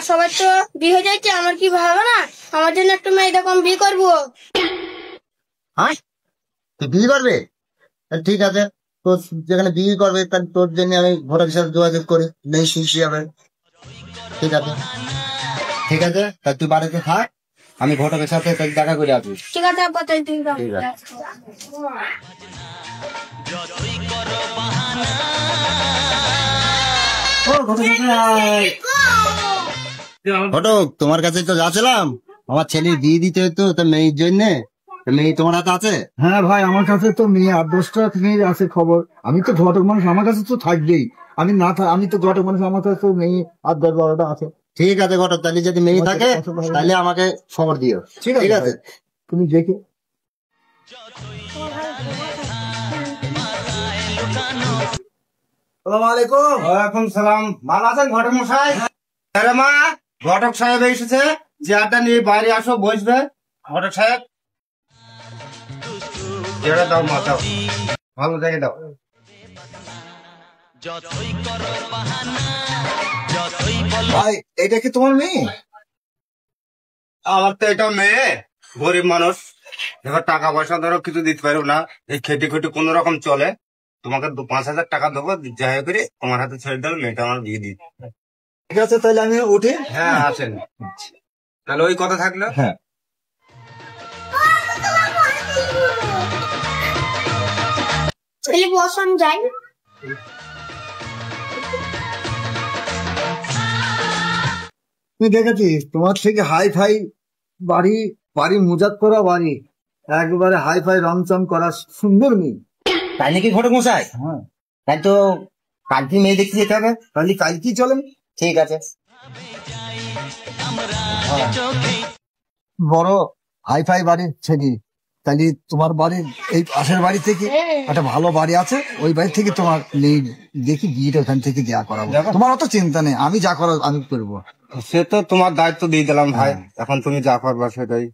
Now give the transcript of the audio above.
সবাই তো বিয়ে হয়ে যাচ্ছে, আমার কি ভালো না? আমার জন্য একটু মেয়ে দেখো, বিয়ে করবো। হ্যাঁ, তুই বিয়ে করবে? ঠিক আছে, তোর যেখানে বিয়ে করবে তাহলে তোর জন্য আমি ভোটার সাথে যোগাযোগ করি, নেই খুশি হবে। ঠিক আছে ঠিক আছে, তা তুই বাড়িতে থাক, আমি ঘটকের সাথে দেখা করে আসবি। ঠিক আছে আব্বা, তাই তুমি যাও। ঠিক আছে। ঘটক, তোমার কাছে তো যাচ্ছিলাম, আমার ছেলের বিয়ে দিতে হতো, তো মেয়ের জন্য। মেয়ে তোমার হাতে আছে? হ্যাঁ ভাই, আমার কাছে তো মেয়ে 8-10টা মেয়ে আছে খবর। আমি তো ঘটক মানুষ, আমার কাছে তো থাকবেই। আমি তো ঘটক মানুষ, আমার কাছে তো মেয়ে 8-10-12টা আছে। ঠিক আছে ঘটক, তাহলে যদি মেয়ে থাকে তাহলে আমাকে খবর দিও। ঠিক আছে, তুমি দেখে। আসসালামু আলাইকুম। ওয়ালাইকুম সালাম। ভালো আছেন ঘটক মশাই? আরে মা, ঘটক সাহেব এসেছে, চেয়ারটা নিয়ে বাইরে আসো, বসবে। ঘটক সাহেব, চেয়ারটা দাও মা, দাও, ভালো জায়গায় দাও। ভাই, এটা কি তোমার মেয়ে? আমার তো এটা মেয়ে, গরিব মানুষ, এবার টাকা পয়সা ধরো কিছু দিতে পারো না, এই খেটে খুটে কোন রকম চলে। তোমাকে 5,000 টাকা দেবো, যাই করে তোমার হাতে ছেড়ে দেবো, মেয়েটা আমার বিয়ে দিই। ঠিক আছে, তাহলে আমি উঠি। হ্যাঁ আসেন, তাহলে ওই কথা থাকলো। হ্যাঁ, ছেলে বসন যাই। তুই দেখেছিস তোমার থেকে হাই ফাই বাড়ি, বাড়ি মুজাত করা বাড়ি, একবারে হাই ফাই রং চং করা সুন্দর মেয়ে। তাই নাকি ঘটক মশাই? হ্যাঁ, তাই তো কালকে মেয়ে দেখতে যেতে হবে। তাহলে কালকেই চলেন। ঠিক আছে। বড় হাই ফাই বাড়ির ছেলে, তাহলে তোমার বাড়ির এই পাশের বাড়ি থেকে একটা ভালো বাড়ি আছে, ওই বাড়ি থেকে তোমার নেই দেখি বিয়েটা ওখান থেকে দেওয়া করাবো। তোমার অত চিন্তা নেই, আমি যা করার আমি করবো। সে তো তোমার দায়িত্ব দিয়ে দিলাম ভাই, এখন তুমি যা করবা সেটাই।